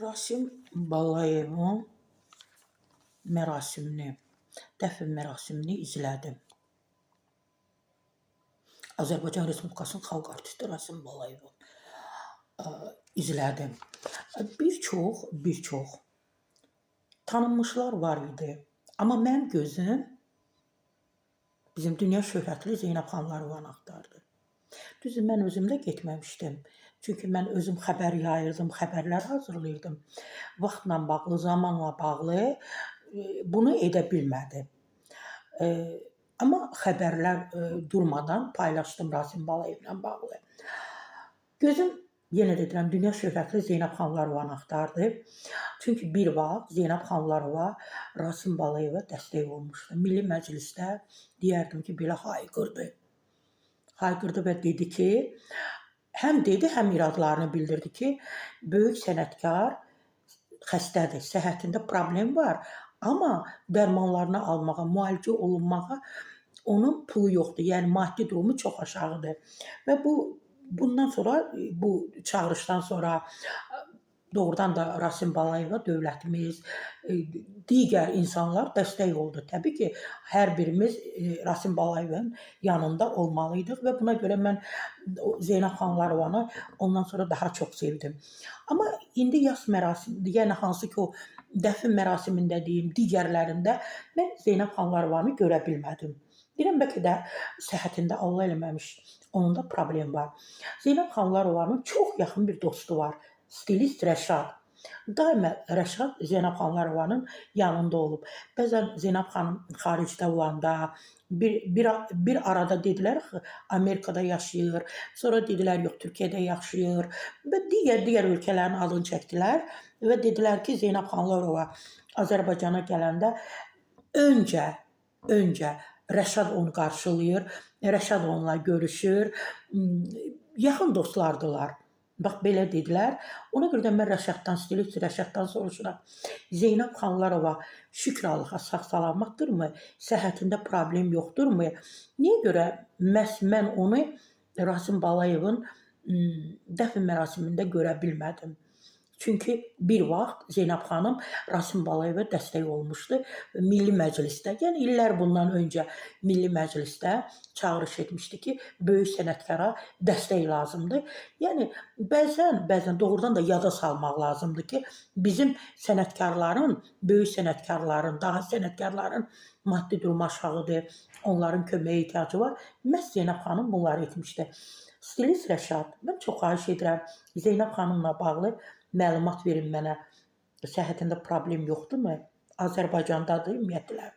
Rasim Balayevin mərasimini, dəfn mərasimini izlədim. Azərbaycan Respublikasının xalq artisti Rasim Balayevin izlədim. Bir çox tanınmışlar var idi. Amma mənim gözüm bizim dünya şöhrətli Zeynəb xanlarını axtardı. Düzdür, mən özüm də getməmişdim. Çünki mən özüm xəbər yayırdım, xəbərlər hazırlayırdım. Vaxtla bağlı, zamanla bağlı bunu edə bilmədim. Amma xəbərlər durmadan paylaşdım Rasim Balayevlə bağlı. Gözüm, yenə deyirəm, dünya şöhrətli Zeynəb xanlarını axtardı. Çünki bir vaxt Zeynəb xanlarına Rasim Balayeva dəstək olmuşdu. Milli Məclisdə deyərdim ki, belə hayqırdı. Hayqırdı və dedi ki, həm dedi, həm iradlarını bildirdi ki, böyük sənətkar xəstədir, səhhətində problem var, amma dərmanlarını almağa, müalicə olunmağa onun pulu yoxdur, yəni maddi durumu çox aşağıdır. Və bundan sonra, bu çağırışdan sonra doğrudan da Rasim Balayeva dövlətimiz, digər insanlar dəstək oldu. Təbii ki, hər birimiz Rasim Balayevin yanında olmalıydıq və buna görə mən Zeynəb xanlarını ondan sonra daha çox sevdim. Amma indi yas mərasimində, yəni hansı ki o dəfn mərasimində deyim, digərlərində mən Zeynəb xanlarını görə bilmədim. Deyirəm, bəlkə də səhhətində Allah eləməmiş, onun da problem var. Zeynəb xanlarının çox yaxın bir dostu var. Stilist Rəşad. Daima Rəşad Zeynəb xanlarının yanında olub. Bəzən Zeynəb xanım xaricdə olanda, bir arada dedilər ki, Amerikada yaşayır, sonra dedilər yox, Türkiyədə yaşayır və digər ölkələrin adını çəkdilər və dedilər ki, Zeynəb xanlarova Azərbaycana gələndə öncə Rəşad onu qarşılayır, Rəşad onunla görüşür, yaxın dostlardılar. Bax, belə dedilər. Ona görə də mən stilist Rəşaddan soruşuram. Zeynəb xanlarova şükür Allaha sağ-salamatdırmı? Səhhətində problem yoxdurmu? Niyə görə məhz mən onu Rasim Balayevin dəfn mərasimində görə bilmədim? Çünki bir vaxt Zeynəb xanım Rasim Balayeva dəstək olmuşdu Milli Məclisdə. Yəni illər bundan öncə Milli Məclisdə çağırış etmişdi ki, böyük sənətkara dəstək lazımdır. Yəni bəzən doğrudan da yada salmaq lazımdır ki, bizim sənətkarların, böyük sənətkarların, daha sənətkarların maddi durumu aşağıdır, onların köməyə ehtiyacı var. Məhz Zeynəb xanım bunları etmişdi. Stilist Rəşad, mən çox xahiş edirəm, Zeynəb xanımla bağlı məlumat verin mənə. Səhhətində problem yoxdurmu? Azərbaycandadır ümumiyyətlə.